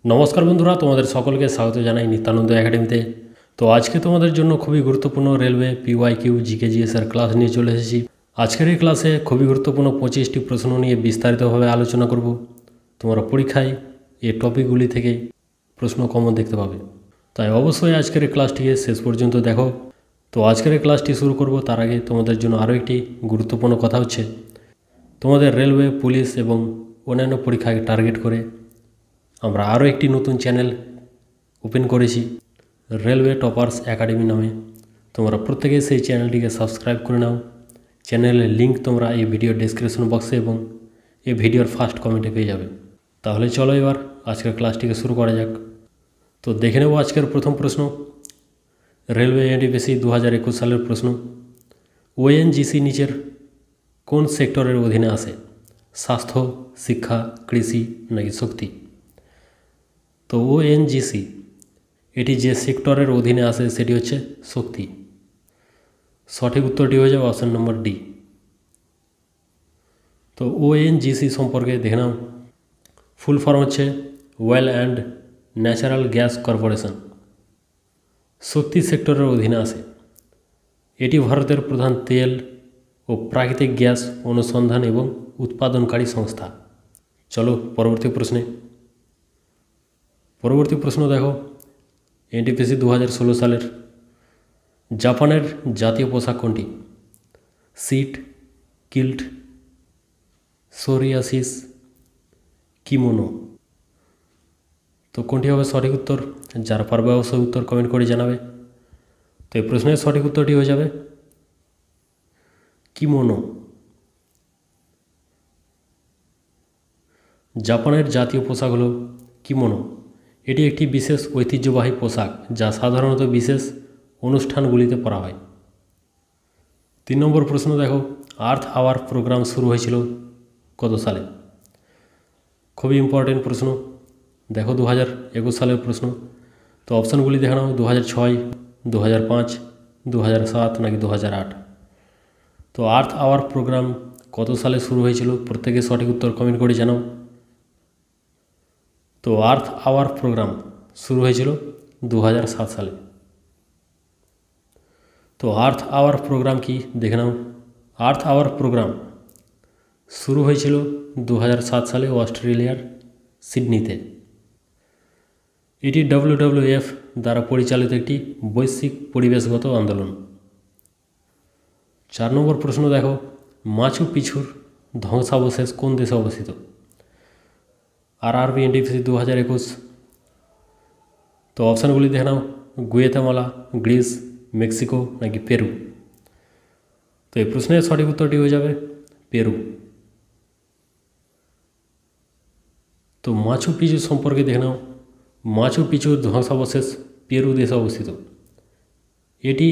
নমস্কার বন্ধুরা, তোমাদের সকলকে স্বাগত জানাই নিত্যানন্দ একাডেমিতে। তো আজকে তোমাদের জন্য খুবই গুরুত্বপূর্ণ রেলওয়ে PYQ জিকে জিএসের ক্লাস নিয়ে চলে এসেছি। আজকের এই ক্লাসে খুবই গুরুত্বপূর্ণ 25টি প্রশ্ন নিয়ে বিস্তারিতভাবে আলোচনা করব। তোমরা পরীক্ষায় এই টপিকগুলি থেকে প্রশ্ন কমন দেখতে পাবে, তাই অবশ্যই আজকের এই ক্লাসটিকে শেষ পর্যন্ত দেখো। তো আজকের এই ক্লাসটি শুরু করব তার আগে তোমাদের জন্য আরও একটি গুরুত্বপূর্ণ কথা হচ্ছে, তোমাদের রেলওয়ে, পুলিশ এবং অন্যান্য পরীক্ষাকে টার্গেট করে আমরা আরও একটি নতুন চ্যানেল ওপেন করেছি, রেলওয়ে টপার্স একাডেমি নামে। তোমরা প্রত্যেকেই সেই চ্যানেলটিকে সাবস্ক্রাইব করে নাও। চ্যানেলের লিঙ্ক তোমরা এই ভিডিওর ডেসক্রিপশন বক্সে এবং এই ভিডিওর ফার্স্ট কমেন্টে পেয়ে যাবে। তাহলে চলো এবার আজকের ক্লাসটিকে শুরু করা যাক। তো দেখে নেব আজকের প্রথম প্রশ্ন, রেলওয়ে এনটিপিসি 2021 সালের প্রশ্ন। ওএনজিসি নিচের কোন সেক্টরের অধীনে আসে? স্বাস্থ্য, শিক্ষা, কৃষি নাকি শক্তি? তো ওএনজিসি এটি যে সেক্টরের অধীনে আসে সেটি হচ্ছে শক্তি। সঠিক উত্তরটি হয়ে যাবে অপশন নম্বর ডি। তো ওএনজিসি সম্পর্কে দেখে নাও। ফুল ফর্ম হচ্ছে oil and natural gas corporation. শক্তি সেক্টরের অধীনে আসে। এটি ভারতের প্রধান তেল ও প্রাকৃতিক গ্যাস অনুসন্ধান এবং উৎপাদনকারী সংস্থা। চলো পরবর্তী প্রশ্ন দেখো। এনটিপিসি 2016 সালের জাপানের জাতীয় পোশাক কোনটি? সিট, কিল্ট, সোরিয়াসিস, কিমোনো। তো কোনটি হবে সঠিক উত্তর? যারা পারবে অবশ্যই উত্তর কমেন্ট করে জানাবে। তো এই প্রশ্নের সঠিক উত্তরটি হয়ে যাবে কিমোনো। জাপানের জাতীয় পোশাক হলো কিমোনো। এটি একটি বিশেষ ঐতিহ্যবাহী পোশাক যা সাধারণত বিশেষ অনুষ্ঠানগুলিতে পরা হয়। 3 নম্বর প্রশ্ন দেখো, আর্থ আওয়ার প্রোগ্রাম শুরু হয়েছিল কত সালে? খুবই ইম্পর্টেন্ট প্রশ্ন। দেখো 2021 সালের প্রশ্ন। তো অপশানগুলি দেখে নাও, 2006, 2005, 2007 নাকি 2008। তো আর্থ আওয়ার প্রোগ্রাম কত সালে শুরু হয়েছিল? প্রত্যেকে সঠিক উত্তর কমেন্ট করে জানাও। তো আর্থ আওয়ার প্রোগ্রাম শুরু হয়েছিল 2007 সালে। তো আর্থ আওয়ার প্রোগ্রাম কি দেখে নাও। আর্থ আওয়ার প্রোগ্রাম শুরু হয়েছিল 2007 সালে অস্ট্রেলিয়ার সিডনিতে। এটি WWF দ্বারা পরিচালিত একটি বৈশ্বিক পরিবেশগত আন্দোলন। 4 নম্বর প্রশ্ন দেখো, মাচু পিছুর ধ্বংসাবশেষ কোন দেশে অবস্থিত? RRB NTPC 2021। তো অপশানগুলি দেখে নাও, গুয়েতামালা, গ্রিস, মেক্সিকো নাকি পেরু। তো এই প্রশ্নের সঠিক উত্তরটি হয়ে যাবে পেরু। তো মাচু পিছু সম্পর্কে দেখে নাও। মাচু পিছুর ধ্বংসাবশেষ পেরু দেশে অবস্থিত। এটি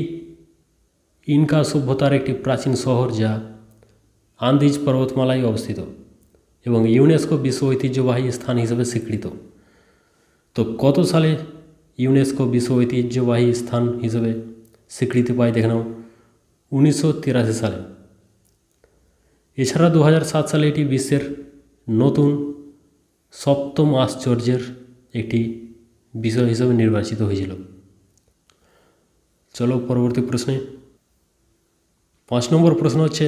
ইনকা সভ্যতার একটি প্রাচীন শহর যা আন্দিজ পর্বতমালায় অবস্থিত এবং ইউনেস্কো বিশ্ব ঐতিহ্যবাহী স্থান হিসেবে স্বীকৃত। তো কত সালে ইউনেস্কো বিশ্ব ঐতিহ্যবাহী স্থান হিসেবে স্বীকৃতি পায় দেখে নাও? 1983 সালে। এছাড়া 2007 সালে এটি বিশ্বের নতুন 7ম আশ্চর্যের একটি বিষয় হিসেবে নির্বাচিত হয়েছিল। চলো পরবর্তী প্রশ্নে। 5 নম্বর প্রশ্ন হচ্ছে,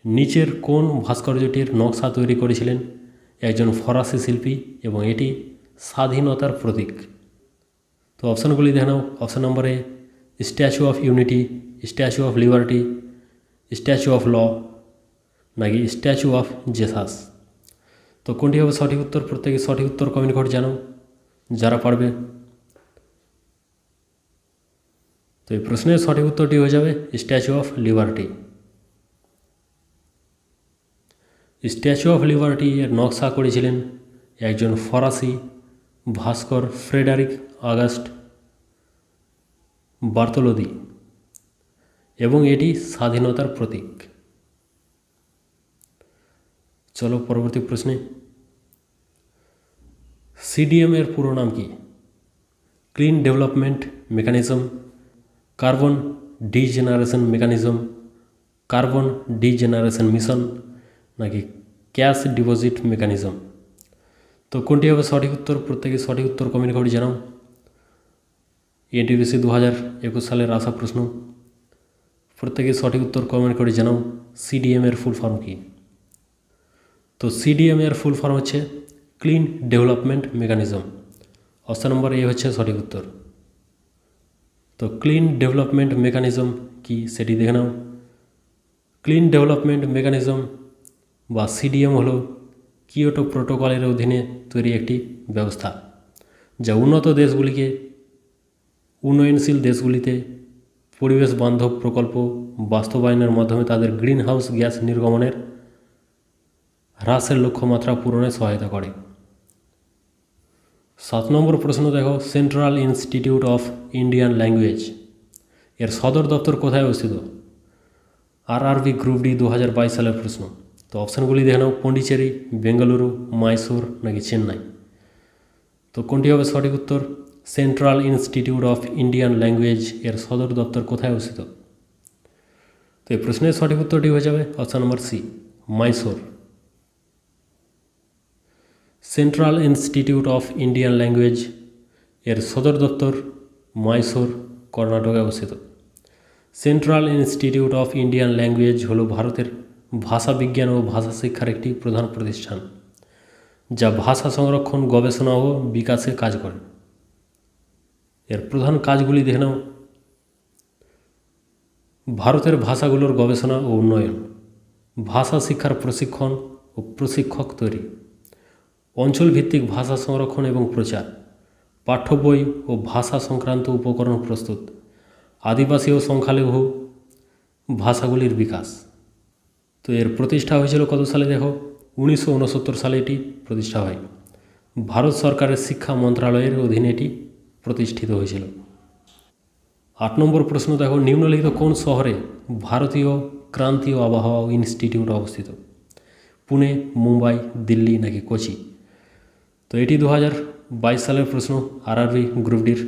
নিচের কোন ভাস্কর্যটির নকশা তৈরি করেছিলেন একজন ফরাসি শিল্পী এবং এটি স্বাধীনতার প্রতীক? তো অপশানগুলি দেখে নাও। Option number A statue of unity, statue of liberty, statue of law নাকি স্ট্যাচু অফ জেসাস। তো কোনটি হবে সঠিক উত্তর? প্রত্যেকে সঠিক উত্তর কমেন্ট করে জানাও যারা পারবে। তো এই প্রশ্নের সঠিক উত্তরটি হয়ে যাবে statue of liberty. Statue of liberty এর নকশা করেছিলেন একজন ফরাসি ভাস্কর ফ্রেডারিক অগাস্ট বার্তোলোদি এবং এটি স্বাধীনতার প্রতীক। চলো পরবর্তী প্রশ্নে। CDM এর পুরো নাম কি? Clean development mechanism, carbon degeneration mechanism, carbon degeneration mission নাকি ক্যাশ ডিপোজিট মেকানিজম। তো তো কোনটি হবে সঠিক উত্তর? প্রত্যেকে সঠিক উত্তর কমেন্ট করে জানাও। এনটিপিসি 2021 সালের আসা প্রশ্ন, প্রত্যেকে সঠিক উত্তর কমেন্ট করে জানাও। সিডিএম এর ফুল ফর্ম কী? তো সিডিএম এর ফুল ফর্ম হচ্ছে clean development mechanism. Option number A হচ্ছে সঠিক উত্তর। তো ক্লিন ডেভেলপমেন্ট মেকানিজম কি সেটি দেখে নাও। ক্লিন ডেভেলপমেন্ট মেকানিজম বা সিডিএম হলো কিয়োটো প্রোটোকলের অধীনে তৈরি একটি ব্যবস্থা, যা উন্নত দেশগুলিকে উন্নয়নশীল দেশগুলিতে পরিবেশ বান্ধব প্রকল্প বাস্তবায়নের মাধ্যমে তাদের গ্রিন হাউস গ্যাস নির্গমনের হ্রাসের লক্ষ্যমাত্রা পূরণে সহায়তা করে। 7 নম্বর প্রশ্ন দেখো, central institute of Indian language এর সদর দপ্তর কোথায় অবস্থিত? আরআরবি গ্রুপ ডি 2022 সালের প্রশ্ন। তো অপশানগুলি দেখে নাও, পন্ডিচেরি, বেঙ্গালুরু, মাইসোর নাকি চেন্নাই। তো কোনটি হবে সঠিক উত্তর? Central institute of Indian language এর সদর দপ্তর কোথায় অবস্থিত? তো এই প্রশ্নের সঠিক উত্তরটি হয়ে যাবে option number C, Mysore. Central institute of Indian language এর সদর দপ্তর মাইসোর, কর্ণাটকে অবস্থিত। Central institute of Indian language হল ভারতের ভাষা বিজ্ঞান ও ভাষা শিক্ষার একটি প্রধান প্রতিষ্ঠান, যা ভাষা সংরক্ষণ, গবেষণা ও বিকাশে কাজ করে। এর প্রধান কাজগুলি দেখে নাও। ভারতের ভাষাগুলোর গবেষণা ও উন্নয়ন, ভাষা শিক্ষার প্রশিক্ষণ ও প্রশিক্ষক তৈরি, অঞ্চলভিত্তিক ভাষা সংরক্ষণ এবং প্রচার, পাঠ্য বই ও ভাষা সংক্রান্ত উপকরণ প্রস্তুত, আদিবাসী ও সংখ্যালঘু ভাষাগুলির বিকাশ। তো এর প্রতিষ্ঠা হয়েছিল কত সালে দেখো? 1969 সালে এটি প্রতিষ্ঠা হয়। ভারত সরকারের শিক্ষা মন্ত্রণালয়ের অধীনে এটি প্রতিষ্ঠিত হয়েছিল। 8 নম্বর প্রশ্ন দেখো, নিম্নলিখিত কোন শহরে ভারতীয় ক্রান্তীয় আবহাওয়া ইনস্টিটিউট অবস্থিত? পুনে, মুম্বাই, দিল্লি নাকি কোচি? তো এটি 2022 সালের প্রশ্ন, আরআরবি গ্রুপ ডির।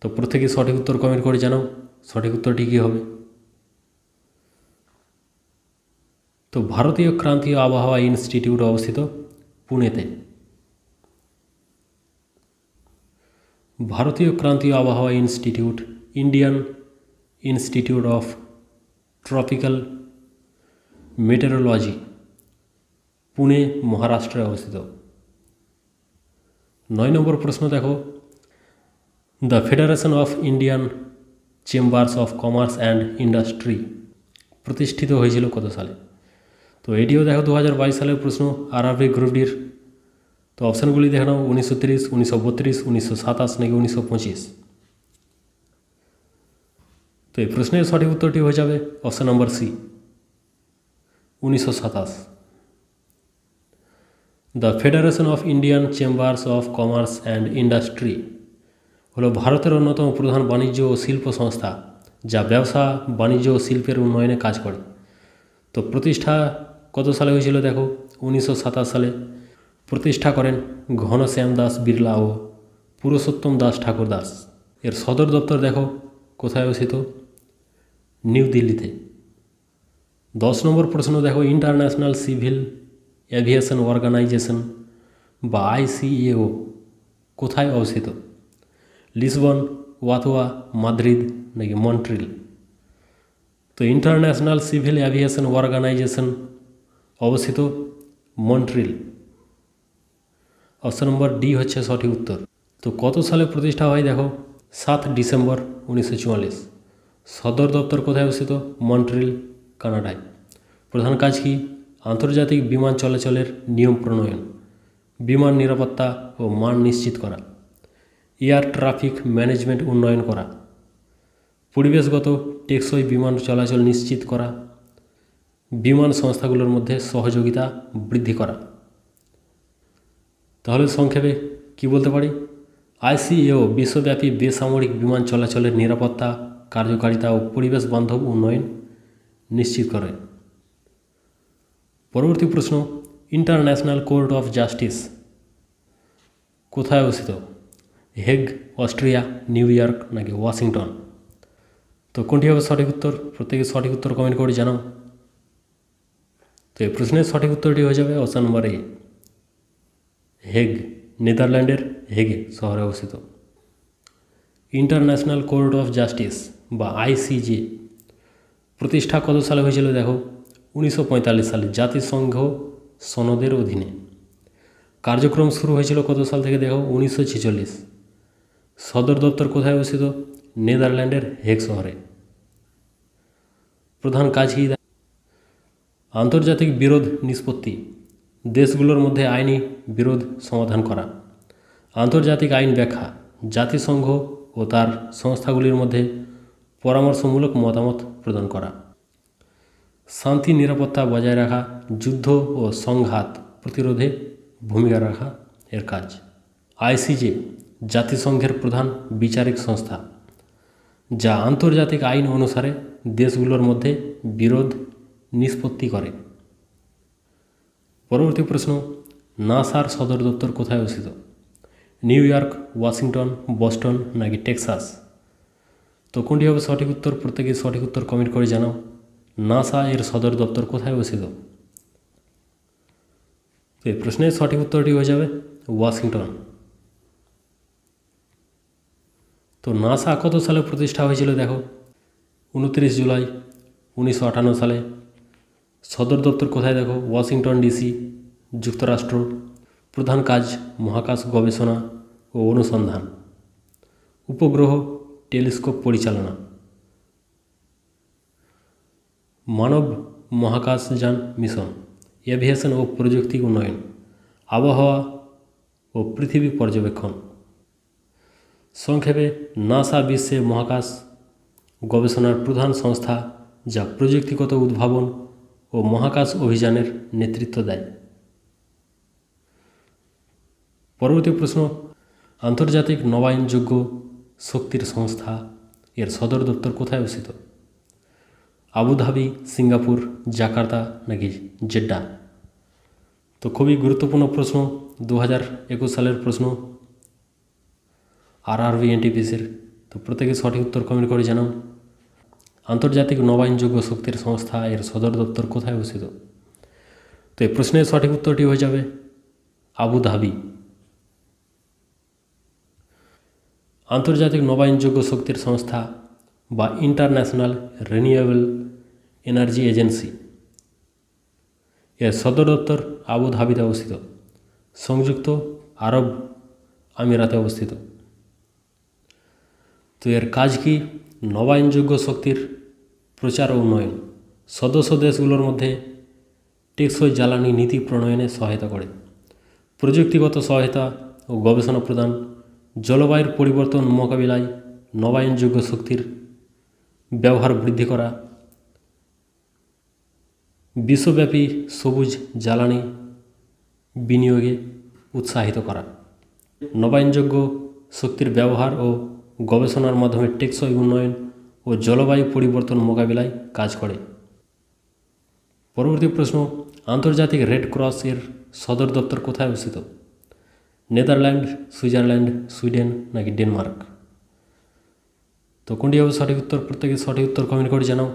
তো প্রত্যেকে সঠিক উত্তর কমেন্ট করে জানাও সঠিক উত্তরটি কী হবে। তো ভারতীয় ক্রান্তীয় আবহাওয়া ইনস্টিটিউট অবস্থিত পুনেতে। ভারতীয় ক্রান্তীয় আবহাওয়া institute Indian institute of tropical meteorology, Pune, মহারাষ্ট্রে অবস্থিত। 9 নম্বর প্রশ্ন দেখো, the federation of Indian chambers of commerce and industry প্রতিষ্ঠিত হয়েছিল কত সালে? তো এটিও দেখো 2022 সালের প্রশ্ন, আরআরবি গ্রুপ ডির। তো অপশানগুলি দেখে নাও, 1930, 1932, 1927 নাকি 1925। তো এই প্রশ্নের সঠিক উত্তরটি হয়ে যাবে option number C, 1927। The federation of Indian chambers of commerce and industry হলো ভারতের অন্যতম প্রধান বাণিজ্য ও শিল্প সংস্থা, যা ব্যবসা, বাণিজ্য ও শিল্পের উন্নয়নে কাজ করে। তো প্রতিষ্ঠা কত সালে হয়েছিল দেখো? 1927 সালে। প্রতিষ্ঠা করেন ঘনশ্যাম দাস বিড়লা ও পুরুষোত্তম দাস ঠাকুর দাস। এর সদর দপ্তর দেখো কোথায় অবস্থিত? নিউ দিল্লিতে। 10 নম্বর প্রশ্ন দেখো, ইন্টারন্যাশনাল সিভিল এভিয়েশন অর্গানাইজেশন বা ICAO কোথায় অবস্থিত? লিসবন, ওয়াতোয়া, মাদ্রিদ নাকি মন্ট্রিল? তো ইন্টারন্যাশনাল সিভিল এভিয়েশন অর্গানাইজেশন অবস্থিত মন্ট্রিল। অপশন নম্বর ডি হচ্ছে সঠিক উত্তর। তো কত সালে প্রতিষ্ঠা হয় দেখো? 7 ডিসেম্বর 1944। সদর দপ্তর কোথায় অবস্থিত? মন্ট্রিল, কানাডায়। প্রধান কাজ কি? আন্তর্জাতিক বিমান চলাচলের নিয়ম প্রণয়ন, বিমান নিরাপত্তা ও মান নিশ্চিত করা, এয়ার ট্রাফিক ম্যানেজমেন্ট উন্নয়ন করা, পরিবেশগত টেকসই বিমান চলাচল নিশ্চিত করা, বিমান সংস্থাগুলোর মধ্যে সহযোগিতা বৃদ্ধি করা। তাহলে সংক্ষেপে কি বলতে পারি? ICAO বিশ্বব্যাপী বেসামরিক বিমান চলাচলের নিরাপত্তা, কার্যকারিতা ও পরিবেশ বান্ধব উন্নয়ন নিশ্চিত করে। পরবর্তী প্রশ্ন, ইন্টারন্যাশনাল কোর্ট অফ জাস্টিস কোথায় অবস্থিত? হেগ, অস্ট্রিয়া, নিউ ইয়র্ক নাকি ওয়াশিংটন? তো কোনটি হবে সঠিক উত্তর? প্রত্যেকে সঠিক উত্তর কমেন্ট করে জানাও। তো এই প্রশ্নের সঠিক উত্তরটি হয়ে যাবে অপশান নম্বর এ, হেগ নেদারল্যান্ডের হেগে শহরে অবস্থিত। ইন্টারন্যাশনাল কোর্ট অফ জাস্টিস বা আইসিজে প্রতিষ্ঠা কত সালে হয়েছিল দেখো 1945 সালে জাতিসংঘ সনদের অধীনে। কার্যক্রম শুরু হয়েছিল কত সাল থেকে দেখো 1946। সদর দপ্তর কোথায় অবস্থিত নেদারল্যান্ডের হেগ শহরে। প্রধান কাজ কি আন্তর্জাতিক বিরোধ নিষ্পত্তি দেশগুলোর মধ্যে আইনি বিরোধ সমাধান করা। আন্তর্জাতিক আইন ব্যাখ্যা জাতিসংঘ ও তার সংস্থাগুলির মধ্যে পরামর্শমূলক মতামত প্রদান করা। শান্তি নিরাপত্তা বজায় রাখা যুদ্ধ ও সংঘাত প্রতিরোধে ভূমিকা রাখা এর কাজ। আইসিজে জাতিসংঘের প্রধান বিচারিক সংস্থা যা আন্তর্জাতিক আইন অনুসারে দেশগুলোর মধ্যে বিরোধ নিষ্পত্তি করে। পরবর্তী প্রশ্ন নাসার সদর দপ্তর কোথায় অবস্থিত নিউ ইয়র্ক ওয়াশিংটন বস্টন নাকি টেক্সাস। তো কোনটি হবে সঠিক উত্তর প্রত্যেকে সঠিক উত্তর কমেন্ট করে জানাও। নাসা এর সদর দপ্তর কোথায় অবস্থিত। তো এই প্রশ্নের সঠিক উত্তরটি হয়ে যাবে ওয়াশিংটন। তো নাসা কত সালে প্রতিষ্ঠা হয়েছিল দেখো 29 জুলাই 1958 সালে। সদর দপ্তর কোথায় দেখো ওয়াশিংটন ডিসি যুক্তরাষ্ট্র। প্রধান কাজ মহাকাশ গবেষণা ও অনুসন্ধান। উপগ্রহ টেলিস্কোপ পরিচালনা। মানব মহাকাশযান মিশন এভিয়েশন ও প্রযুক্তি উন্নয়ন। আবহাওয়া ও পৃথিবী পর্যবেক্ষণ। সংক্ষেপে নাসা বিশ্বে মহাকাশ গবেষণার প্রধান সংস্থা যা প্রযুক্তিগত উদ্ভাবন ও মহাকাশ অভিযানের নেতৃত্ব দেয়। পরবর্তী প্রশ্ন আন্তর্জাতিক নবায়নযোগ্য শক্তির সংস্থা এর সদর দপ্তর কোথায় অবস্থিত আবুধাবি সিঙ্গাপুর জাকার্তা নাকি জেড্ডা। তো খুবই গুরুত্বপূর্ণ প্রশ্ন 2021 সালের প্রশ্ন আরআরবি এনটিপিসির। তো প্রত্যেকে সঠিক উত্তর কমেন্ট করে জানাও। আন্তর্জাতিক নবায়নযোগ্য শক্তির সংস্থা এর সদর দপ্তর কোথায় অবস্থিত। তো এই প্রশ্নের সঠিক উত্তরটি হয়ে যাবে আবুধাবি। আন্তর্জাতিক নবায়নযোগ্য শক্তির সংস্থা বা ইন্টারন্যাশনাল রিনিউয়েবল এনার্জি এজেন্সি এর সদর দপ্তর আবুধাবিতে অবস্থিত সংযুক্ত আরব আমিরাতে অবস্থিত। তো এর কাজ কি নবায়নযোগ্য শক্তির প্রচার ও উন্নয়ন সদস্য দেশগুলোর মধ্যে টেকসই জ্বালানি নীতি প্রণয়নে সহায়তা করে। প্রযুক্তিগত সহায়তা ও গবেষণা প্রদান। জলবায়ুর পরিবর্তন মোকাবিলায় নবায়নযোগ্য শক্তির ব্যবহার বৃদ্ধি করা। বিশ্বব্যাপী সবুজ জ্বালানি বিনিয়োগে উৎসাহিত করা। নবায়নযোগ্য শক্তির ব্যবহার ও গবেষণার মাধ্যমে টেকসই উন্নয়ন ও জলবায়ু পরিবর্তন মোকাবিলায় কাজ করে। পরবর্তী প্রশ্ন আন্তর্জাতিক রেড ক্রস এর সদর দপ্তর কোথায় অবস্থিত নেদারল্যান্ড সুইজারল্যান্ড সুইডেন নাকি ডেনমার্ক। তো কোনটি হবে সঠিক উত্তর প্রত্যেকে সঠিক উত্তর কমেন্ট করে জানাও।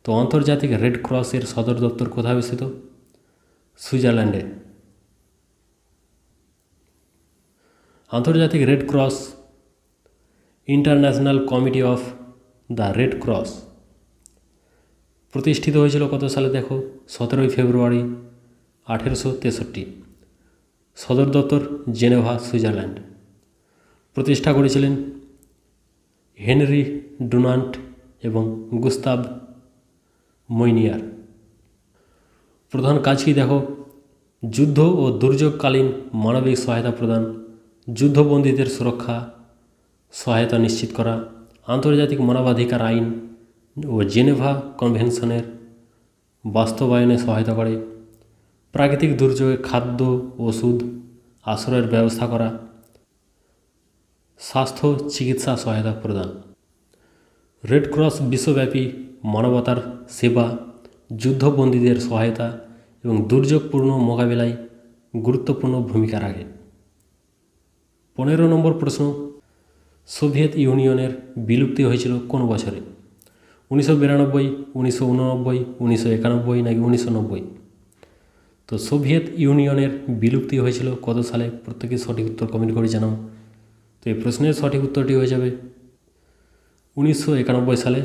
তো আন্তর্জাতিক রেড ক্রস এর সদর দপ্তর কোথায় অবস্থিত সুইজারল্যান্ডে। আন্তর্জাতিক red cross international committee of the red cross প্রতিষ্ঠিত হয়েছিল কত সালে দেখো 17 ফেব্রুয়ারি 1863। সদর দপ্তর জেনেভা সুইজারল্যান্ড। প্রতিষ্ঠা করেছিলেন হেনরি ডুনান্ট এবং গুস্তাভ মইনিয়ার। প্রধান কাজ কি দেখো যুদ্ধ ও দুর্যোগকালীন মানবিক সহায়তা প্রদান। যুদ্ধবন্দীদের সুরক্ষা সহায়তা নিশ্চিত করা। আন্তর্জাতিক মানবাধিকার আইন ও জেনেভা কনভেনশনের বাস্তবায়নে সহায়তা করে। প্রাকৃতিক দুর্যোগে খাদ্য ওষুধ আশ্রয়ের ব্যবস্থা করা। স্বাস্থ্য চিকিৎসা সহায়তা প্রদান। রেড ক্রস বিশ্বব্যাপী মানবতার সেবা যুদ্ধবন্দীদের সহায়তা এবং দুর্যোগপূর্ণ মোকাবিলায় গুরুত্বপূর্ণ ভূমিকা রাখে। 15 নম্বর প্রশ্ন সোভিয়েত ইউনিয়নের বিলুপ্তি হয়েছিল কোন বছরে 1992 1989 1991 নাকি 1990। তো সোভিয়েত ইউনিয়নের বিলুপ্তি হয়েছিল কত সালে? প্রত্যেকে সঠিক উত্তর কমেন্ট করে জানাও। তো এই প্রশ্নের সঠিক উত্তরটি হয়ে যাবে 1991 সালে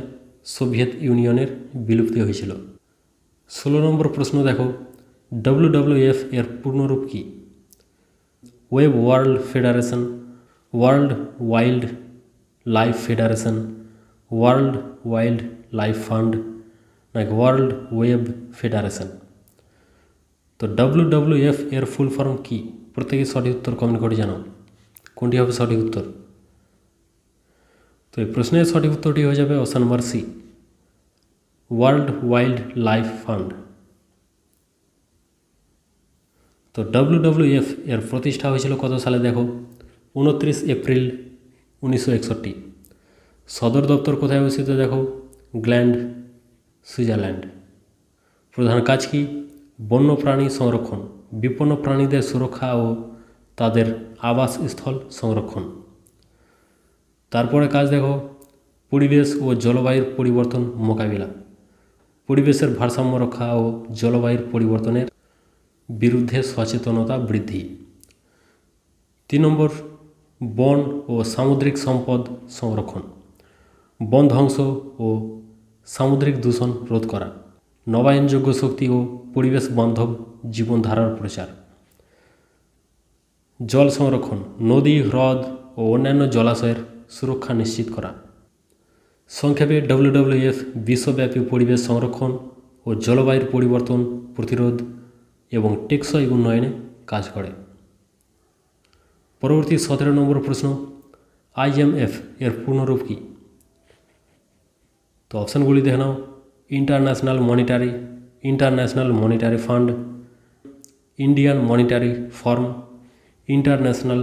সোভিয়েত ইউনিয়নের বিলুপ্তি হয়েছিল। 16 নম্বর প্রশ্ন দেখো, WWF এর পূর্ণরূপ কী? Web world federation, world wildlife federation, world wildlife fund নাকি ওয়ার্ল্ড ওয়েব ফেডারেশন? তো WWF এর ফুল ফর্ম কী? প্রত্যেকে সঠিক উত্তর কমেন্ট করে জানাও। কোনটি হবে সঠিক উত্তর? তো এই প্রশ্নের সঠিক উত্তরটি হয়ে যাবে option number C, world wildlife fund. তো WWF এর প্রতিষ্ঠা হয়েছিল কত সালে? দেখো 29 এপ্রিল 1961। সদর দপ্তর কোথায় অবস্থিত? দেখো গ্ল্যান্ড, সুইজারল্যান্ড। প্রধান কাজ কি? বন্যপ্রাণী সংরক্ষণ, বিপন্ন প্রাণীদের সুরক্ষা ও তাদের আবাসস্থল সংরক্ষণ। তারপরে কাজ দেখো পরিবেশ ও জলবায়ুর পরিবর্তন মোকাবিলা, পরিবেশের ভারসাম্য রক্ষা ও জলবায়ুর পরিবর্তনের বিরুদ্ধে সচেতনতা বৃদ্ধি। 3 নম্বর বন ও সামুদ্রিক সম্পদ সংরক্ষণ, বন ধ্বংস ও সামুদ্রিক দূষণ রোধ করা, নবায়নযোগ্য শক্তি ও পরিবেশ বান্ধব জীবনধারার প্রচার। জল সংরক্ষণ, নদী, হ্রদ ও অন্যান্য জলাশয়ের সুরক্ষা নিশ্চিত করা। সংক্ষেপে WWF বিশ্বব্যাপী পরিবেশ সংরক্ষণ ও জলবায়ুর পরিবর্তন প্রতিরোধ এবং টেকসই উন্নয়নে কাজ করে। পরবর্তী 17 নম্বর প্রশ্ন, IMF এর পূর্ণরূপ কী? তো অপশানগুলি দেখে নাও, international monetary fund, Indian monetary form, international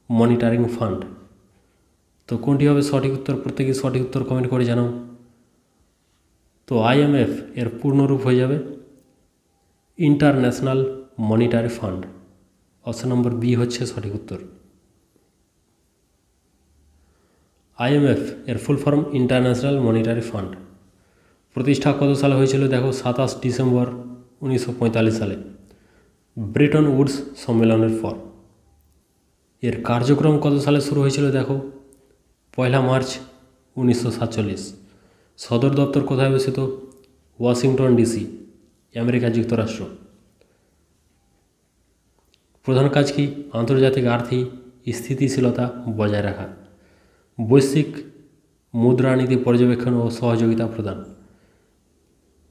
monitoring fund. তো কোনটি হবে সঠিক উত্তর? প্রত্যেকে সঠিক উত্তর কমেন্ট করে জানাও। তো IMF এর পূর্ণরূপ হয়ে যাবে international monetary fund. Option number B হচ্ছে সঠিক উত্তর। IMF এর full form international monetary fund. প্রতিষ্ঠা কত সালে হয়েছিল? দেখো 27 ডিসেম্বর 1945 সালে, ব্রেটন উডস সম্মেলনের পর। এর কার্যক্রম কত সালে শুরু হয়েছিল? দেখো 1 মার্চ 1947। সদর দপ্তর কোথায় অবস্থিত? ওয়াশিংটন ডিসি, আমেরিকা যুক্তরাষ্ট্র। প্রধান কাজ কি? আন্তর্জাতিক আর্থিক স্থিতিশীলতা বজায় রাখা, বৈশ্বিক মুদ্রানীতি পর্যবেক্ষণ ও সহযোগিতা প্রদান,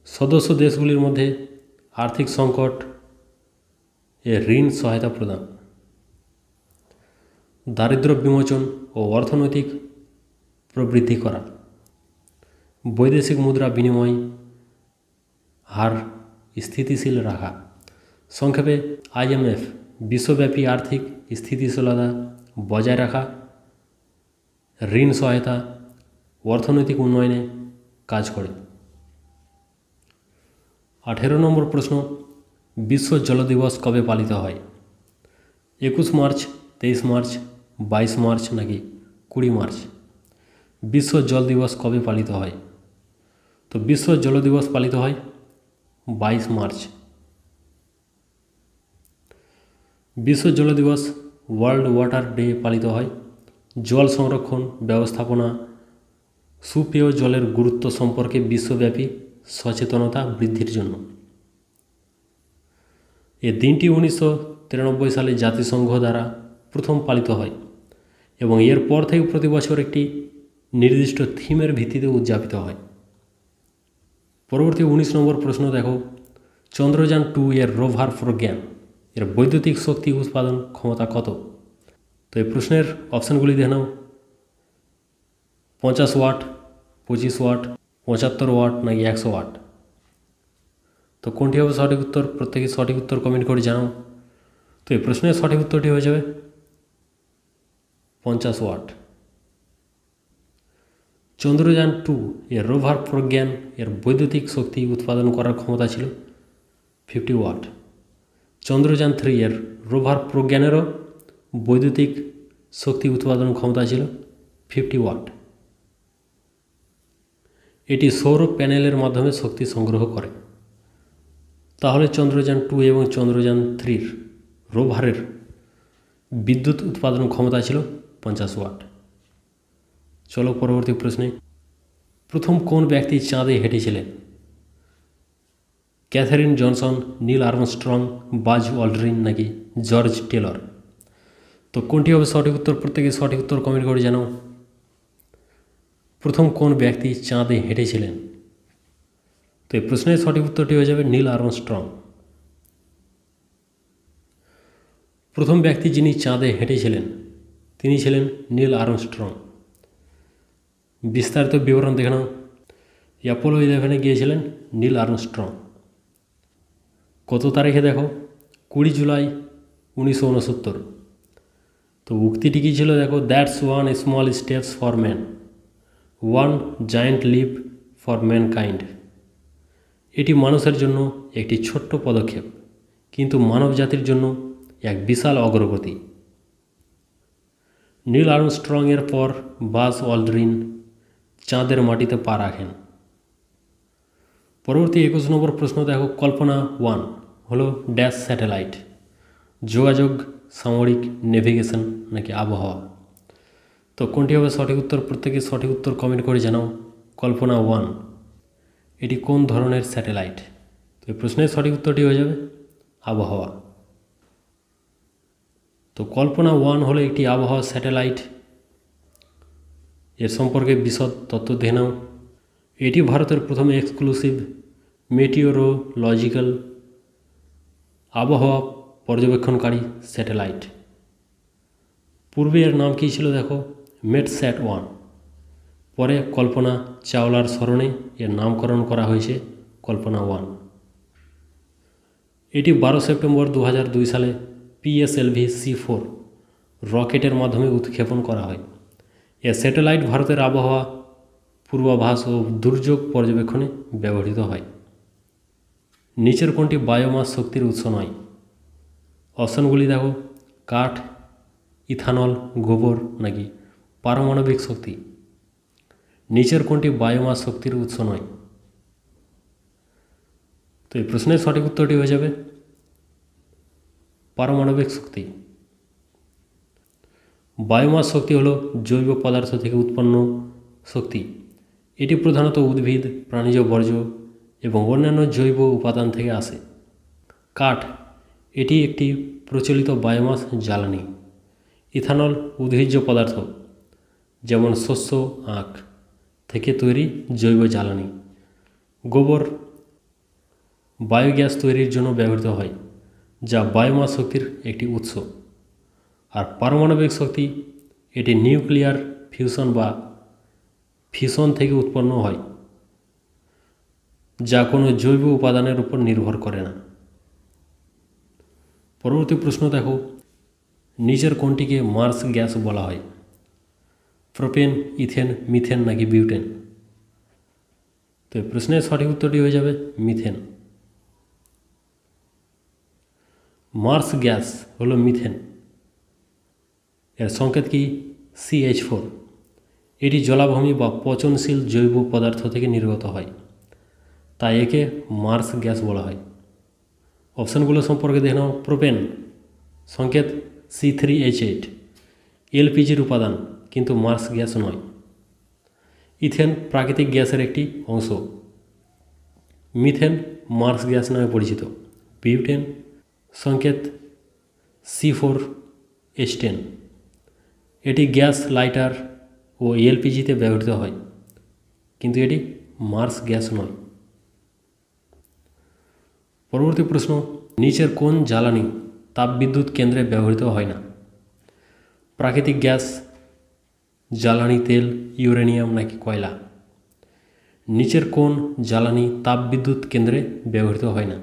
সদস্য দেশগুলির মধ্যে আর্থিক সংকট এ ঋণ সহায়তা প্রদান, দারিদ্র্য বিমোচন ও অর্থনৈতিক প্রবৃদ্ধি করা, বৈদেশিক মুদ্রা বিনিময় হার স্থিতিশীল রাখা। সংক্ষেপে IMF বিশ্বব্যাপী আর্থিক স্থিতিশীলতা বজায় রাখা, ঋণ সহায়তা, অর্থনৈতিক উন্নয়নে কাজ করে। 18 নম্বর প্রশ্ন, বিশ্ব জল দিবস কবে পালিত হয়? 21 মার্চ, 23 মার্চ, 22 মার্চ নাকি 20 মার্চ? বিশ্ব জল দিবস কবে পালিত হয়? তো বিশ্ব জল দিবস পালিত হয় 22 মার্চ। বিশ্ব জল দিবস ওয়ার্ল্ড ওয়াটার ডে পালিত হয় জল সংরক্ষণ, ব্যবস্থাপনা, সুপেয় জলের গুরুত্ব সম্পর্কে বিশ্বব্যাপী সচেতনতা বৃদ্ধির জন্য। এই দিনটি 1993 সালে জাতিসংঘ দ্বারা প্রথম পালিত হয় এবং এরপর থেকে প্রতি বছর একটি নির্দিষ্ট থিমের ভিত্তিতে উদযাপিত হয়। পরবর্তী 19 নম্বর প্রশ্ন দেখো, চন্দ্রযান 2 এর রোভার প্রজ্ঞান এর বৈদ্যুতিক শক্তি উৎপাদন ক্ষমতা কত? তো এই প্রশ্নের অপশানগুলি দেখে নাও, 50 ওয়াট, 25 ওয়াট, 75 ওয়াট নাকি 100 ওয়াট? তো কোনটি হবে সঠিক উত্তর? প্রত্যেকে সঠিক উত্তর কমেন্ট করে জানাও। তো এই প্রশ্নের সঠিক উত্তরটি হয়ে যাবে 50 ওয়াট। চন্দ্রযান 2 এর রোভার প্রজ্ঞান এর বৈদ্যুতিক শক্তি উৎপাদন করার ক্ষমতা ছিল 50 ওয়াট। চন্দ্রযান 3 এর রোভার প্রজ্ঞানেরও বৈদ্যুতিক শক্তি উৎপাদন ক্ষমতা ছিল 50 ওয়াট। এটি সৌর প্যানেলের মাধ্যমে শক্তি সংগ্রহ করে। তাহলে চন্দ্রযান 2 এবং চন্দ্রযান 3 রোভারের বিদ্যুৎ উৎপাদন ক্ষমতা ছিল 50 ওয়াট। চলো পরবর্তী প্রশ্নে। প্রথম কোন ব্যক্তি চাঁদে হেঁটেছিলেন? ক্যাথারিন জনসন, নীল আর্মস্ট্রং, বাজ অল্ড্রিন নাকি জর্জ টেলর? তো কোনটি হবে সঠিক উত্তর? প্রত্যেকে সঠিক উত্তর কমেন্ট করে জানাও। প্রথম কোন ব্যক্তি চাঁদে হেঁটেছিলেন? তো এই প্রশ্নের সঠিক উত্তরটি হয়ে যাবে নীল আর্মস্ট্রং। প্রথম ব্যক্তি যিনি চাঁদে হেঁটেছিলেন তিনি ছিলেন নীল আর্মস্ট্রং। বিস্তারিত বিবরণ দেখে নাও। অ্যাপোলো 11-এ গিয়েছিলেন নীল আর্মস্ট্রং। কত তারিখে দেখো? 20 জুলাই 1969। তো উক্তিটি কী ছিল দেখো? That's one small steps for man, one giant leap for mankind. এটি মানুষের জন্য একটি ছোট্ট পদক্ষেপ, কিন্তু মানব জাতির জন্য এক বিশাল অগ্রগতি। নীল আর্মস্ট্রংয়ের পর বাজ অল্ড্রিন চাঁদের মাটিতে পা রাখেন। পরবর্তী 21 নম্বর প্রশ্ন দেখো। কল্পনা 1 হলো ড্যাশ স্যাটেলাইট? যোগাযোগ, সামরিক, নেভিগেশন নাকি আবহাওয়া? তো কোনটি হবে সঠিক উত্তর? প্রত্যেকে সঠিক উত্তর কমেন্ট করে জানাও। কল্পনা 1 এটি কোন ধরনের স্যাটেলাইট? তো এই প্রশ্নের সঠিক উত্তরটি হয়ে যাবে আবহাওয়া। তো কল্পনা 1 হলো একটি আবহাওয়া স্যাটেলাইট। এর সম্পর্কে বিশদ তথ্য দেখে নাও। এটি ভারতের প্রথম এক্সক্লুসিভ মেটিওরোলজিক্যাল আবহাওয়া পর্যবেক্ষণকারী স্যাটেলাইট। পূর্বে এর নাম কী ছিল দেখো? মেটস্যাট 1। পরে কল্পনা চাওলার স্মরণে এর নামকরণ করা হয়েছে কল্পনা 1। এটি 12 সেপ্টেম্বর 2002 সালে PSLV-C4 রকেটের মাধ্যমে উৎক্ষেপণ করা হয়। এ স্যাটেলাইট ভারতের আবহাওয়া পূর্বাভাস ও দুর্যোগ পর্যবেক্ষণে ব্যবহৃত হয়। নিচের কোনটি বায়োমাস শক্তির উৎস নয়? অপশনগুলি দেখো। কাঠ, ইথানল, গোবর নাকি পারমাণবিক শক্তি? নিচের কোনটি বায়োমাস শক্তির উৎস নয়? তো এই প্রশ্নের সঠিক উত্তরটি হয়ে যাবে পারমাণবিক শক্তি। বায়োমাস শক্তি হলো জৈব পদার্থ থেকে উৎপন্ন শক্তি। এটি প্রধানত উদ্ভিদ, প্রাণীজ বর্জ্য এবং অন্যান্য জৈব উপাদান থেকে আসে। কাঠ, এটি একটি প্রচলিত বায়োমাস জ্বালানি। ইথানল উদ্ভিজ্জ পদার্থ যেমন শস্য, আখ থেকে তৈরি জৈব জ্বালানি। গোবর বায়োগ্যাস তৈরির জন্য ব্যবহৃত হয়, যা বায়োমাস শক্তির একটি উৎস। আর পারমাণবিক শক্তি এটি নিউক্লিয়ার ফিউশন বা ফিশন থেকে উৎপন্ন হয়, যা কোনো জৈব উপাদানের উপর নির্ভর করে না। পরবর্তী প্রশ্ন দেখো। নিচের কোনটিকে মার্স গ্যাস বলা হয়? প্রোপেন, ইথেন, মিথেন নাকি বিউটেন? তো এই প্রশ্নের সঠিক উত্তরটি হয়ে যাবে মিথেন। মার্স গ্যাস হলো মিথেন। এর সংকেত কি? CH4। এটি জলাভূমি বা পচনশীল জৈব পদার্থ থেকে নির্গত হয়, তাই একে মার্স গ্যাস বলা হয়। অপশানগুলো সম্পর্কে দেখে নাও। প্রোপেন সংকেত C3H8, LPGর উপাদান কিন্তু মার্স গ্যাস নয়। ইথেন প্রাকৃতিক গ্যাসের একটি অংশ। মিথেন মার্স গ্যাস নামে পরিচিত। বিউটেন সংকেত C4H10, এটি গ্যাস লাইটার ও LPGতে ব্যবহৃত হয়, কিন্তু এটি মার্স গ্যাস নয়। পরবর্তী প্রশ্ন। নিচের কোন জ্বালানি তাপবিদ্যুৎ কেন্দ্রে ব্যবহৃত হয় না? প্রাকৃতিক গ্যাস, জ্বালানি তেল, ইউরেনিয়াম নাকি কয়লা? নিচের কোন জ্বালানি তাপবিদ্যুৎ কেন্দ্রে ব্যবহৃত হয় না?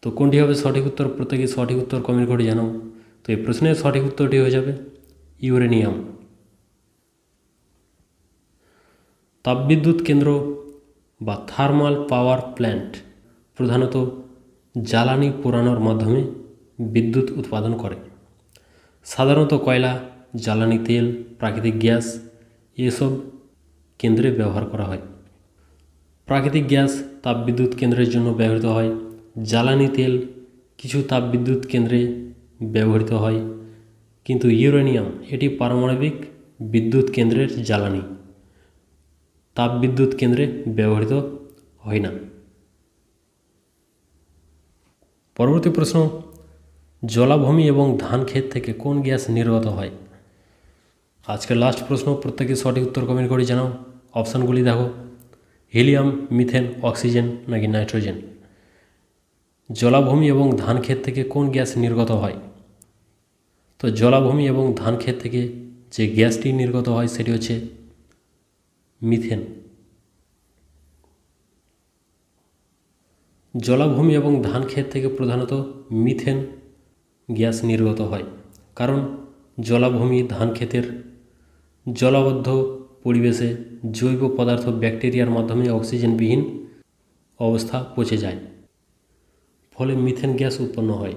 তো কোনটি হবে সঠিক উত্তর? প্রত্যেকে সঠিক উত্তর কমেন্ট করে জানাও। তো এই প্রশ্নের সঠিক উত্তরটি হয়ে যাবে ইউরেনিয়াম। তাপবিদ্যুৎ কেন্দ্র বা থার্মাল পাওয়ার প্ল্যান্ট প্রধানত জ্বালানি পোড়ানোর মাধ্যমে বিদ্যুৎ উৎপাদন করে। সাধারণত কয়লা, জ্বালানি তেল, প্রাকৃতিক গ্যাস এসব কেন্দ্রে ব্যবহার করা হয়। প্রাকৃতিক গ্যাস তাপবিদ্যুৎ কেন্দ্রের জন্য ব্যবহৃত হয়, জ্বালানি তেল কিছু তাপবিদ্যুৎ কেন্দ্রে ব্যবহৃত হয়, কিন্তু ইউরেনিয়াম এটি পারমাণবিক বিদ্যুৎ কেন্দ্রের জ্বালানি, তাপবিদ্যুৎ কেন্দ্রে ব্যবহৃত হয় না। পরবর্তী প্রশ্ন, জলাভূমি এবং ধান ক্ষেত থেকে কোন গ্যাস নির্গত হয়? আজকের লাস্ট প্রশ্ন, প্রত্যেকে সঠিক উত্তর কমেন্ট করে জানাও। অপশানগুলি দেখো, হিলিয়াম, মিথেন, অক্সিজেন নাকি নাইট্রোজেন। জলাভূমি এবং ধান ক্ষেত থেকে কোন গ্যাস নির্গত হয়? তো জলাভূমি এবং ধান ক্ষেত থেকে যে গ্যাসটি নির্গত হয় সেটি হচ্ছে মিথেন। জলাভূমি এবং ধান ক্ষেত থেকে প্রধানত মিথেন গ্যাস নির্গত হয়, কারণ জলাভূমি ধান ক্ষেতের জলাবদ্ধ পরিবেশে জৈব পদার্থ ব্যাকটেরিয়ার মাধ্যমে অক্সিজেনবিহীন অবস্থা পচে যায়, ফলে মিথেন গ্যাস উৎপন্ন হয়।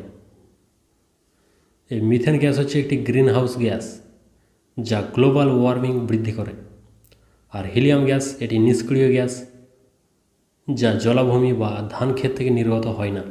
এই মিথেন গ্যাস হচ্ছে একটি গ্রিন হাউস গ্যাস যা গ্লোবাল ওয়ার্মিং বৃদ্ধি করে। আর হিলিয়াম গ্যাস এটি নিষ্ক্রিয় গ্যাস যা জলাভূমি বা ধান ক্ষেত থেকে নির্গত হয় না।